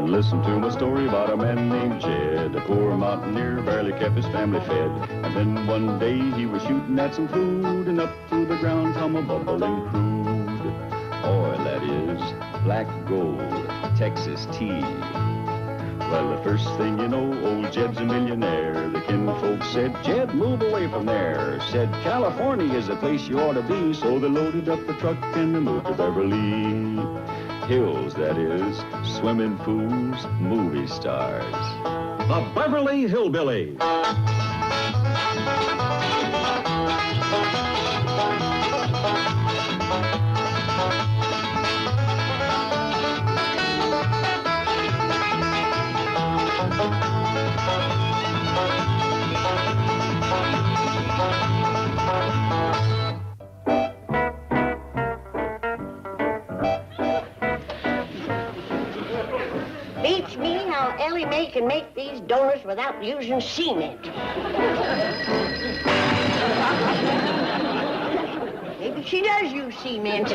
and listen to my story about a man named Jed. A poor mountaineer barely kept his family fed. And then one day he was shooting at some food, and up through the ground come a bubbling crude oil, that is, black gold, Texas tea. Well, the first thing you know, old Jed's a millionaire. The kinfolk said, Jed, move away from there. Said, California is the place you ought to be. So they loaded up the truck and they moved to Beverly Hills, that is, swimming pools, movie stars. The Beverly Hillbillies. Beats me how Ellie Mae can make these doors without using cement. Maybe she does use cement.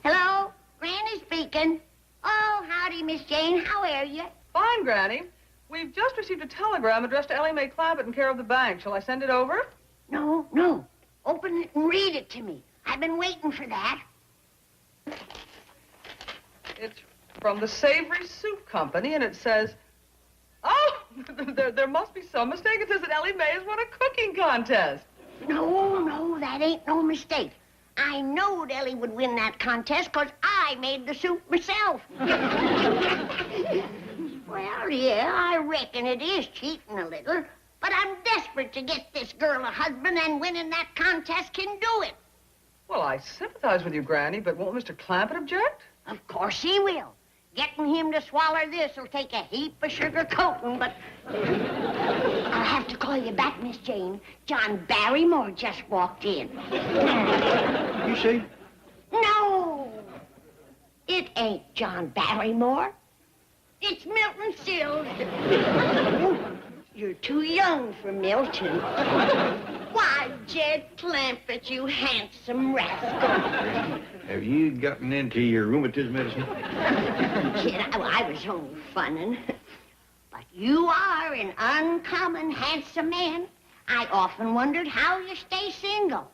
Hello, Granny speaking. Oh, howdy, Miss Jane. How are you? Fine, Granny. We've just received a telegram addressed to Ellie Mae Clampett in care of the bank. Shall I send it over? No. Open it and read it to me. I've been waiting for that. It's from the Savory Soup Company, and it says, oh, there must be some mistake. It says that Ellie Mae has won a cooking contest. No, that ain't no mistake. I knowed Ellie would win that contest because I made the soup myself. Well, yeah, I reckon it is cheating a little, but I'm desperate to get this girl a husband, and winning that contest can do it. Well, I sympathize with you, Granny, but won't Mr. Clampett object? Of course he will. Getting him to swallow this will take a heap of sugar coating, but I'll have to call you back, Miss Jane. John Barrymore just walked in. You see? No, it ain't John Barrymore. It's Milton Sills. You're too young for Milton. Why, Jed Clampett, you handsome rascal. Have you gotten into your rheumatism medicine? Kid, I was only funning. But you are an uncommon handsome man. I often wondered how you stay single.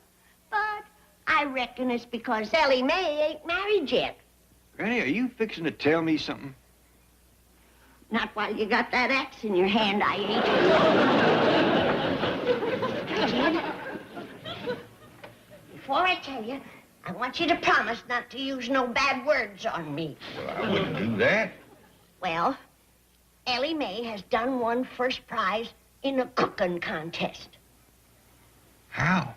But I reckon it's because Ellie Mae ain't married yet. Granny, are you fixing to tell me something? Not while you got that axe in your hand, I ain't. Jed, before I tell you, I want you to promise not to use no bad words on me. Well, I wouldn't do that. Well, Ellie Mae has done won first prize in a cooking contest. How?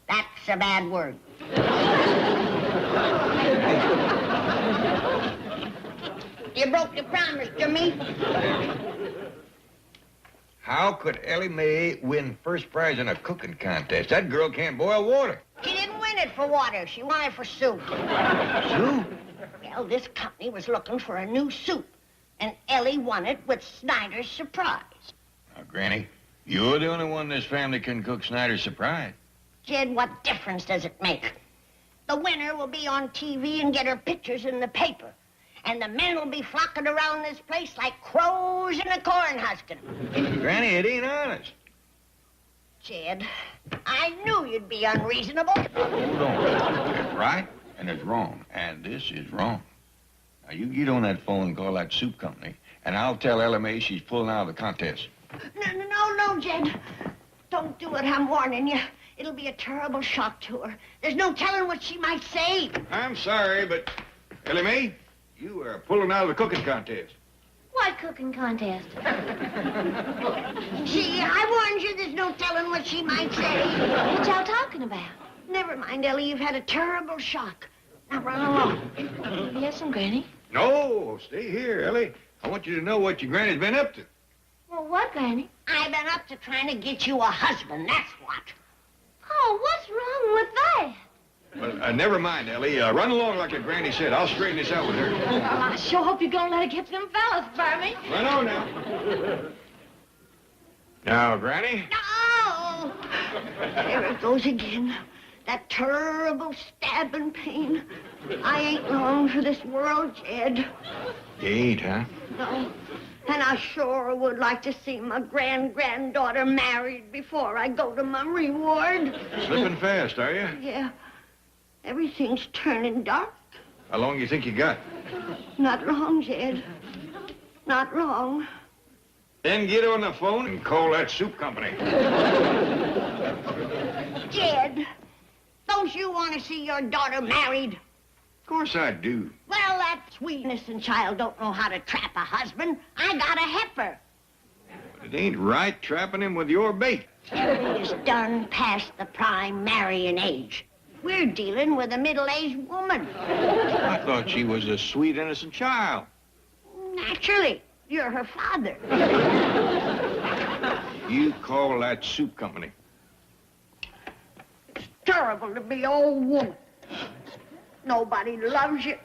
That's a bad word. You broke your promise to me. How could Ellie Mae win first prize in a cooking contest? That girl can't boil water. She didn't win it for water. She won it for soup. Soup? Well, this company was looking for a new soup, and Ellie won it with Snyder's Surprise. Now, Granny, you're the only one in this family can cook Snyder's Surprise. Jed, what difference does it make? The winner will be on TV and get her pictures in the paper. And the men will be flocking around this place like crows in a corn husking. Granny, it ain't honest. Jed, I knew you'd be unreasonable. Now, hold on. There's right and there's wrong, and this is wrong. Now, you get on that phone and call that soup company, and I'll tell Ellie Mae she's pulling out of the contest. No, Jed. Don't do it, I'm warning you. It'll be a terrible shock to her. There's no telling what she might say. I'm sorry, but Ellie Mae, you are pulling out of the cooking contest. What cooking contest? See, I warned you there's no telling what she might say. What y'all talking about? Never mind, Ellie, you've had a terrible shock. Now run along. Yes, Granny. No, stay here, Ellie. I want you to know what your granny's been up to. Well, what, Granny? I've been up to trying to get you a husband, that's what. Oh, what's wrong with that? Well, never mind, Ellie. Run along like your granny said. I'll straighten this out with her. Well, I sure hope you're gonna let her get them fellas for me. Run on now. Now, Granny. No! There it goes again. That terrible stabbing pain. I ain't long for this world, Jed. You ain't, huh? No. And I sure would like to see my granddaughter married before I go to my reward. Slipping fast, are you? Yeah. Everything's turning dark. How long you think you got? Not long, Jed. Not long. Then get on the phone and call that soup company. Jed, don't you want to see your daughter married? Of course I do. Well, that sweet innocent child don't know how to trap a husband. I got a heifer. But it ain't right trapping him with your bait. Beverly is done past the prime marrying age. We're dealing with a middle-aged woman. I thought she was a sweet, innocent child. Naturally, you're her father. You call that soup company. It's terrible to be an old woman. Nobody loves you.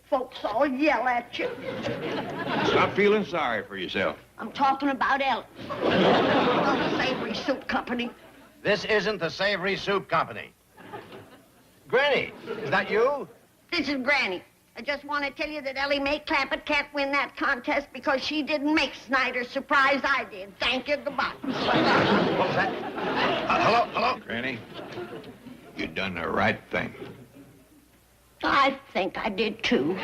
Folks all yell at you. Stop feeling sorry for yourself. I'm talking about Ellen. The Savory Soup Company. This isn't the Savory Soup Company. Granny, is that you? This is Granny. I just want to tell you that Ellie Mae Clampett can't win that contest because she didn't make Snyder surprise I did. Thank you. Goodbye. What was that? Hello? Granny, you done the right thing. I think I did, too.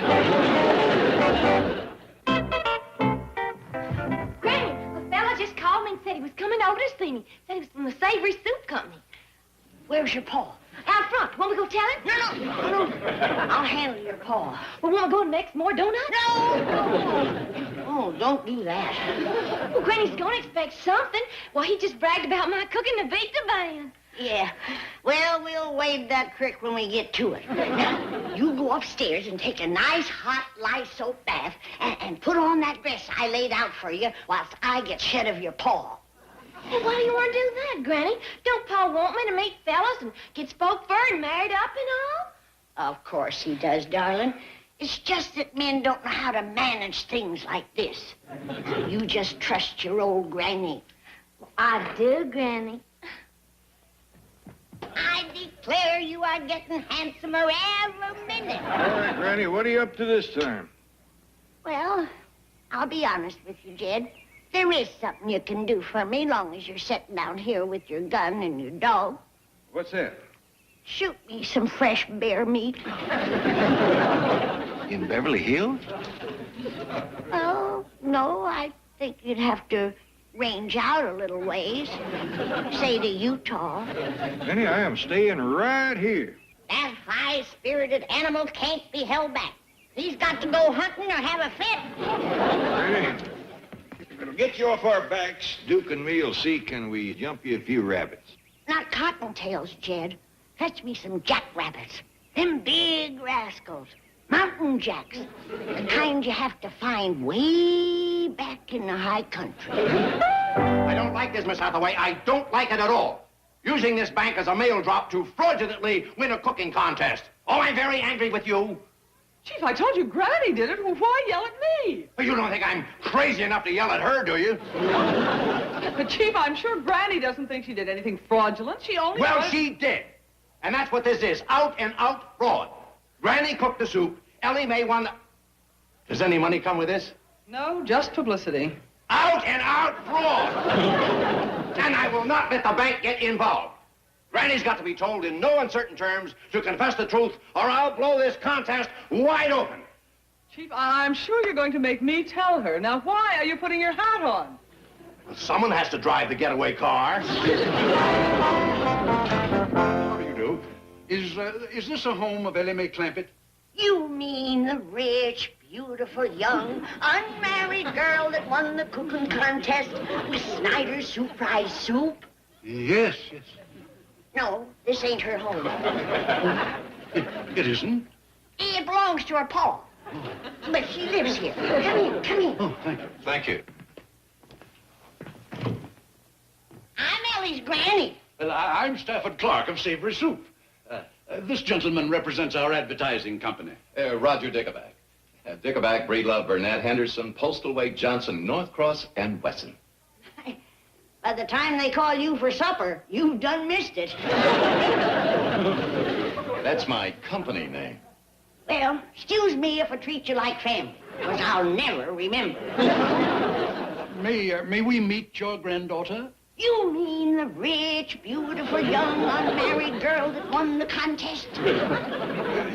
Granny, a fella just called me and said he was coming over to see me. Said he was from the Savory Soup Company. Where's your paw? Out front. Want me to go tell him? No. I'll handle your paw. Well, want to go and make some more donuts? No! Oh, don't do that. Well, Granny's going to expect something. Well, he just bragged about my cooking to beat the band. Yeah. Well, we'll wade that creek when we get to it. Now, you go upstairs and take a nice hot lye soap bath and put on that dress I laid out for you whilst I get shed of your paw. Well, why do you want to do that, Granny? Don't Pa want me to meet fellas and get spoke for and married up and all? Of course he does, darling. It's just that men don't know how to manage things like this. You just trust your old granny. I do, Granny. I declare you are getting handsomer every minute. All right, Granny, what are you up to this time? Well, I'll be honest with you, Jed. There is something you can do for me long as you're sitting down here with your gun and your dog. What's that? Shoot me some fresh bear meat. In Beverly Hills? Oh, no, I think you'd have to range out a little ways. Say to Utah. Granny, I am staying right here. That high-spirited animal can't be held back. He's got to go hunting or have a fit. Granny, it'll get you off our backs. Duke and me'll see can we jump you a few rabbits. Not cottontails, Jed. Fetch me some jackrabbits. Them big rascals. Mountain jacks. The kind you have to find way back in the high country. I don't like this, Miss Hathaway. I don't like it at all. Using this bank as a mail drop to fraudulently win a cooking contest. Oh, I'm very angry with you. Chief, I told you Granny did it. Well, why yell at me? But you don't think I'm crazy enough to yell at her, do you? But, Chief, I'm sure Granny doesn't think she did anything fraudulent. She only... Well, she did. And that's what this is. Out and out fraud. Granny cooked the soup. Ellie Mae won the... Does any money come with this? No, just publicity. Out and out fraud. And I will not let the bank get involved. Granny's got to be told in no uncertain terms to confess the truth, or I'll blow this contest wide open. Chief, I'm sure you're going to make me tell her. Now, why are you putting your hat on? Well, someone has to drive the getaway car. How do you do? Is this a home of Ellie Mae Clampett? You mean the rich, beautiful, young, unmarried girl that won the cooking contest with Snyder's surprise soup? Yes. No, this ain't her home. It isn't? It belongs to her pa. But she lives here. Come in. Oh, thank you. Thank you. I'm Ellie's granny. Well, I'm Stafford Clark of Savory Soup. This gentleman represents our advertising company. Roger Dickaback. Dickaback, Breedlove, Burnett, Henderson, Postal Wake, Johnson, Northcross, and Wesson. By the time they call you for supper, you've done missed it. That's my company name. Well, excuse me if I treat you like family, because I'll never remember. May we meet your granddaughter? You mean the rich, beautiful, young, unmarried girl that won the contest?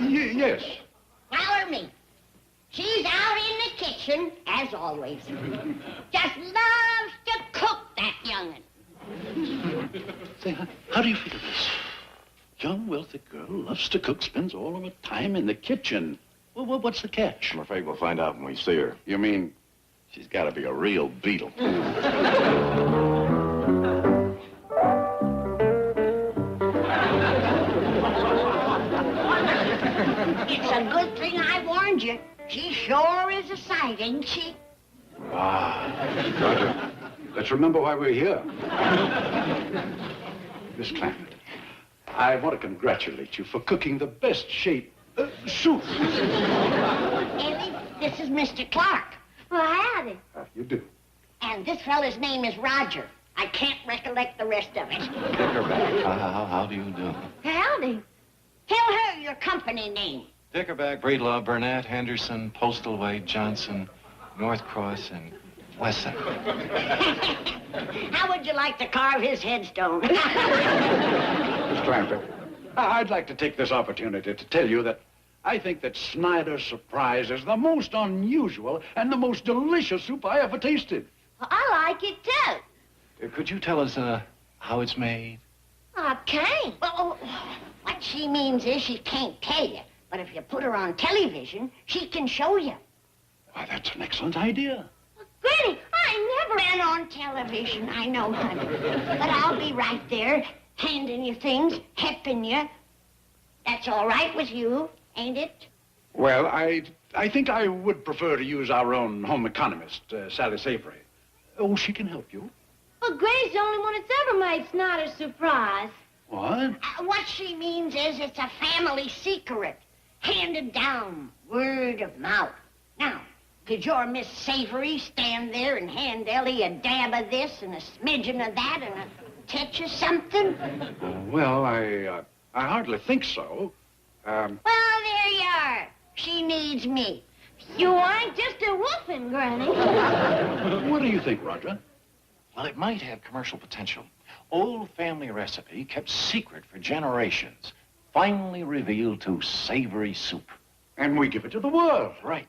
Yes. Follow me. She's out in the kitchen, as always. Just loves to cook, that young'un. Say, how do you feel this? Young, wealthy girl loves to cook, spends all of her time in the kitchen. Well, what's the catch? I'm afraid we'll find out when we see her. You mean? She's got to be a real beetle. It's a good thing I warned you. She sure is a sight, ain't she? Roger, let's remember why we're here. Miss Clampett, I want to congratulate you for cooking the best shape soup. Ellie, this is Mr. Clark. Well, howdy. You do. And this fella's name is Roger. I can't recollect the rest of it. Dickerback, how do you do? Howdy. Tell her your company name. Dickerback, Breedlove, Burnett, Henderson, Postal Way, Johnson, North Cross, and Wesson. How would you like to carve his headstone? Miss Clampett, I'd like to take this opportunity to tell you that I think that Snyder's Surprise is the most unusual and the most delicious soup I ever tasted. Well, I like it, too. Could you tell us how it's made? I can't. Well, what she means is she can't tell you. But if you put her on television, she can show you. Why, that's an excellent idea. Granny, I ain't never... Been on television, I know, honey. But I'll be right there, handing you things, helping you. That's all right with you, ain't it? Well, I think I would prefer to use our own home economist, Sally Savory. Oh, she can help you. Well, Granny's the only one that's ever made Snyder's Surprise. What? What she means is it's a family secret, handed down, word of mouth. Now, could your Miss Savory stand there and hand Ellie a dab of this and a smidgen of that and a touch of something? Well, I hardly think so. Well, there you are. She needs me. You ain't just a woofing, Granny. What do you think, Roger? Well, it might have commercial potential. Old family recipe kept secret for generations. Finally revealed to savory soup. And we give it to the world. Right.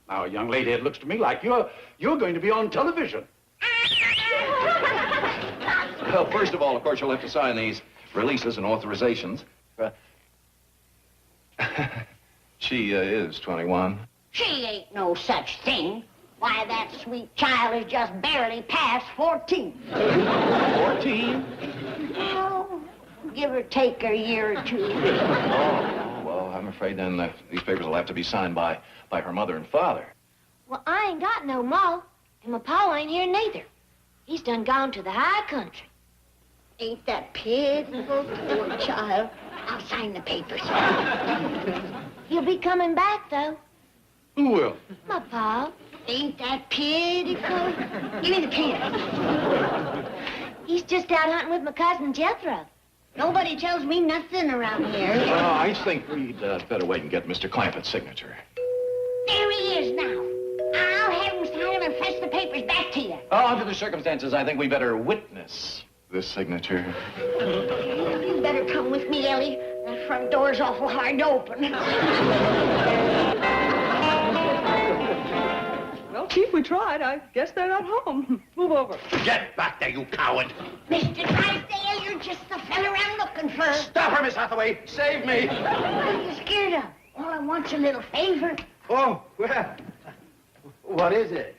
Now, young lady, it looks to me like you're going to be on television. Well, first of all, of course, you'll have to sign these releases and authorizations. She is 21. She ain't no such thing. Why, that sweet child is just barely past 14. 14? Oh, give or take a year or two. Oh, well, I'm afraid then that these papers will have to be signed by her mother and father. Well, I ain't got no ma, and my pa ain't here neither. He's done gone to the high country. Ain't that pitiful, poor child? I'll sign the papers. He'll be coming back, though. Who will? My pa. Ain't that pitiful? Give me the pen. He's just out hunting with my cousin Jethro. Nobody tells me nothing around here. I think we'd better wait and get Mr. Clampett's signature. There he is now. I'll have him sign him and fetch the papers back to you. Oh, under the circumstances, I think we better witness this signature. You better come with me, Ellie. That front door's awful hard to open. Well, Chief, we tried. I guess they're not home. Move over. Get back there, you coward. Mr. Drysdale, you're just the fella I'm looking for. Stop her, Miss Hathaway. Save me. What are you scared of? All I want's a little favor. Oh, well, what is it?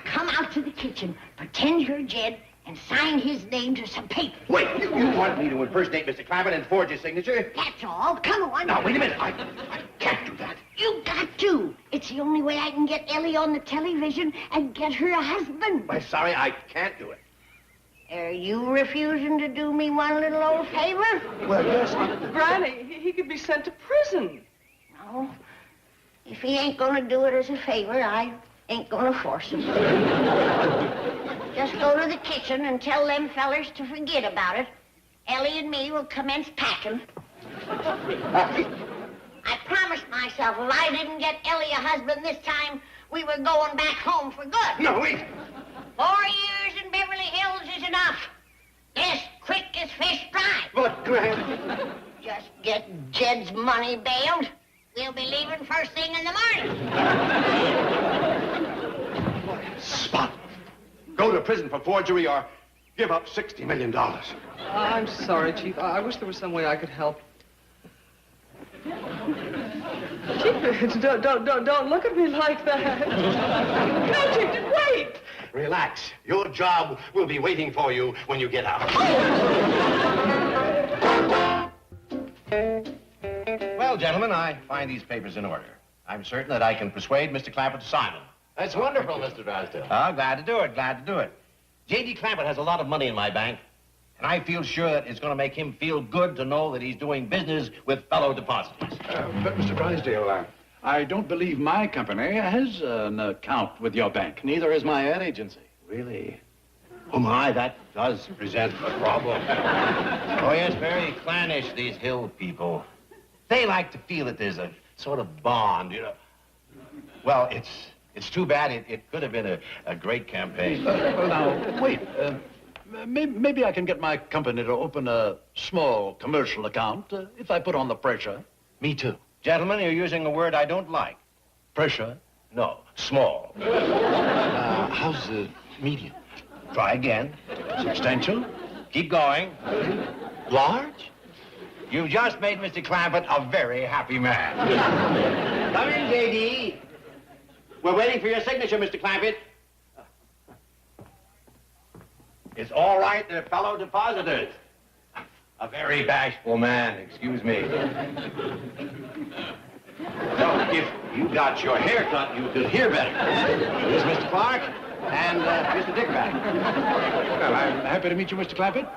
Come out to the kitchen, pretend you're Jed, and sign his name to some papers. Wait, you want me to impersonate Mr. Clampett and forge his signature? That's all. Come on. Now, wait a minute. I can't do that. You got to. It's the only way I can get Ellie on the television and get her a husband. I'm sorry, I can't do it. Are you refusing to do me one little old favor? Well, yes, Granny, he could be sent to prison. No. If he ain't gonna do it as a favor, I ain't gonna force him. Just go to the kitchen and tell them fellers to forget about it. Ellie and me will commence packing. I promised myself if I didn't get Ellie a husband this time, we were going back home for good. No, wait. 4 years in Beverly Hills is enough. As quick as fish fry. But, Granny... Just get Jed's money bailed. We'll be leaving first thing in the morning. Spot. Go to prison for forgery or give up $60 million. I'm sorry, Chief. I wish there was some way I could help. Chief, don't look at me like that. No, Chief, wait. Relax. Your job will be waiting for you when you get out. Well, gentlemen, I find these papers in order. I'm certain that I can persuade Mr. Clampett to sign them. That's wonderful, Mr. Drysdale. Oh, glad to do it, glad to do it. J.D. Clampett has a lot of money in my bank, and I feel sure that it's going to make him feel good to know that he's doing business with fellow depositors. But, Mr. Drysdale, I don't believe my company has an account with your bank. Neither is my ad agency. Really? Oh, my, that does present a problem. Oh, yes, very clannish, these Hill people. They like to feel that there's a sort of bond, you know. Well, it's too bad. It could have been a great campaign. Well, now, wait. Maybe I can get my company to open a small commercial account if I put on the pressure. Me too. Gentlemen, you're using a word I don't like. Pressure? No, small. How's the medium? Try again. Substantial? Keep going. Large? You've just made Mr. Clampett a very happy man. Come in, J.D. We're waiting for your signature, Mr. Clampett. It's all right, they're fellow depositors. A very bashful man, excuse me. So, if you got your hair cut, you could hear better. This is Mr. Clark and Mr. Dickerback. Well, I'm happy to meet you, Mr. Clampett.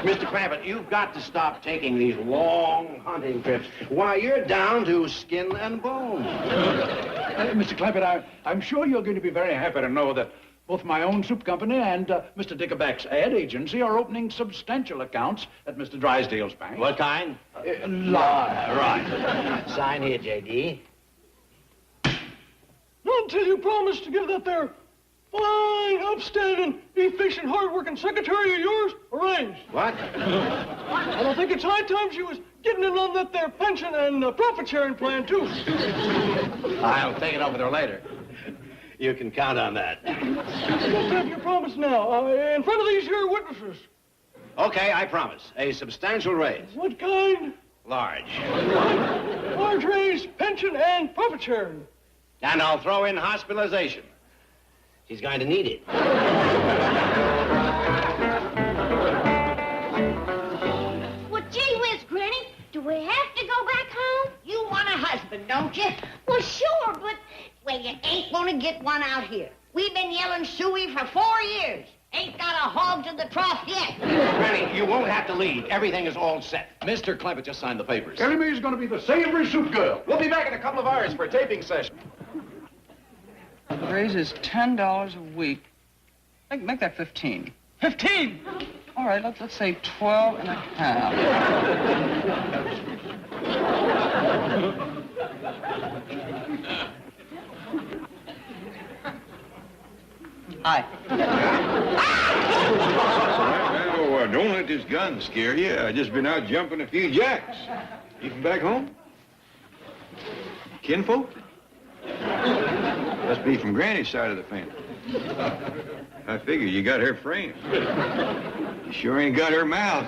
Mr. Clampett, you've got to stop taking these long hunting trips. Why, you're down to skin and bone. Mr. Clampett, I'm sure you're going to be very happy to know that both my own soup company and Mr. Dickerback's ad agency are opening substantial accounts at Mr. Drysdale's bank. What kind? Right. Sign here, J.D. Not until you promise to give that there fine, upstanding, efficient, hard-working secretary of yours a raise. What? And I think it's high time she was getting in on that there pension and profit-sharing plan, too. I'll take it up with her later. You can count on that. You got to have your promise now, in front of these here witnesses. Okay, I promise. A substantial raise. What kind? Large. Large raise, pension, and profit-sharing. And I'll throw in hospitalization. She's going to need it. Well, gee whiz, Granny, do we have to go back home? You want a husband, don't you? Well, sure, but... Well, you ain't gonna get one out here. We've been yelling suey for 4 years. Ain't got a hog to the trough yet. Granny, you won't have to leave. Everything is all set. Mr. Clampett just signed the papers. Ellie Mae's going to be the savory soup girl. We'll be back in a couple of hours for a taping session. The raise is $10 a week. Make that 15. 15! All right, let's say 12 and a half. Hi. Oh, don't let this gun scare you. I just been out jumping a few jacks. You from back home? Kinfolk? Must be from Granny's side of the family. I figure you got her framed. You sure ain't got her mouth.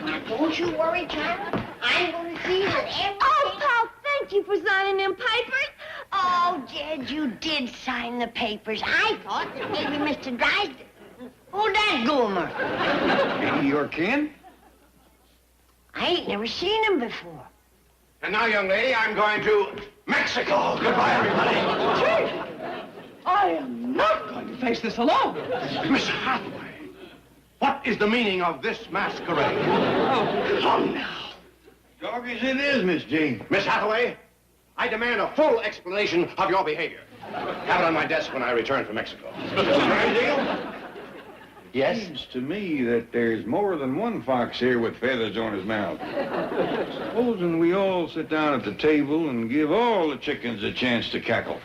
Now, don't you worry, child. I'm gonna see that everything... Oh, Paul, thank you for signing them papers. Oh, Jed, you did sign the papers. I thought that maybe Mr. Drysdale... Who's that goomer? Ain't he your kin? I ain't never seen him before. And now, young lady, I'm going to Mexico. Goodbye, everybody. Chief, I am not going to face this alone. Miss Hathaway, what is the meaning of this masquerade? Oh, come now. Doggies it is, Miss Jean. Miss Hathaway, I demand a full explanation of your behavior. Have it on my desk when I return from Mexico. Drysdale? Yes? Seems to me that there's more than one fox here with feathers on his mouth. Supposing we all sit down at the table and give all the chickens a chance to cackle.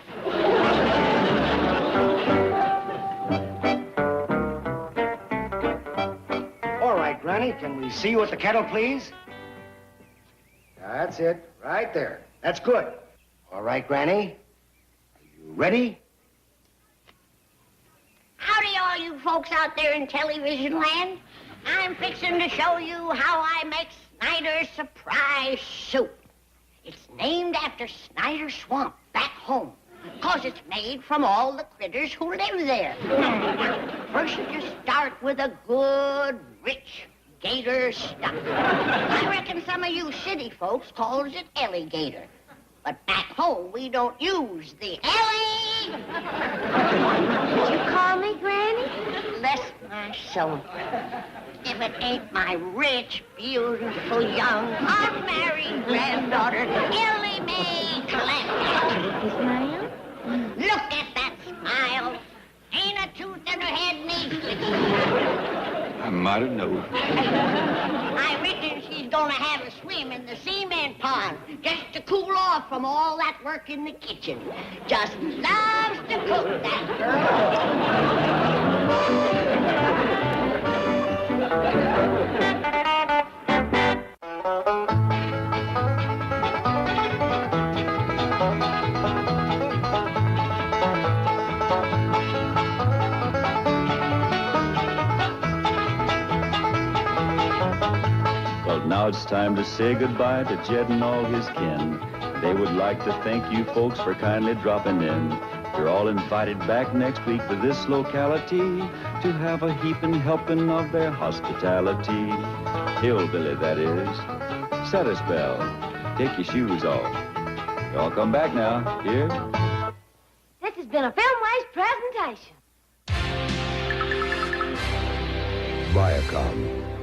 All right, Granny, can we see you at the kettle, please? That's it, right there. That's good. All right, Granny. Are you ready? Howdy, all you folks out there in television land. I'm fixing to show you how I make Snyder's surprise soup. It's named after Snyder Swamp back home, 'cause it's made from all the critters who live there. First, you start with a good, rich gator stock. I reckon some of you city folks calls it alligator. But back home, we don't use the Ellie. Did you call me Granny? Bless my soul. If it ain't my rich, beautiful, young, unmarried granddaughter, Ellie Mae Clem. Yes, ma'am. Look at that smile. Ain't a tooth in her head needs fixing. I might have known. I reckon she's gonna have a swim in the cement pond just to cool off from all that work in the kitchen. Just loves to cook, that Well, now it's time to say goodbye to Jed and all his kin. They would like to thank you folks for kindly dropping in. You're all invited back next week to this locality to have a heaping helping of their hospitality. Hillbilly, that is. Set a spell. Take your shoes off. Y'all come back now. Here. This has been a Filmways presentation. Viacom.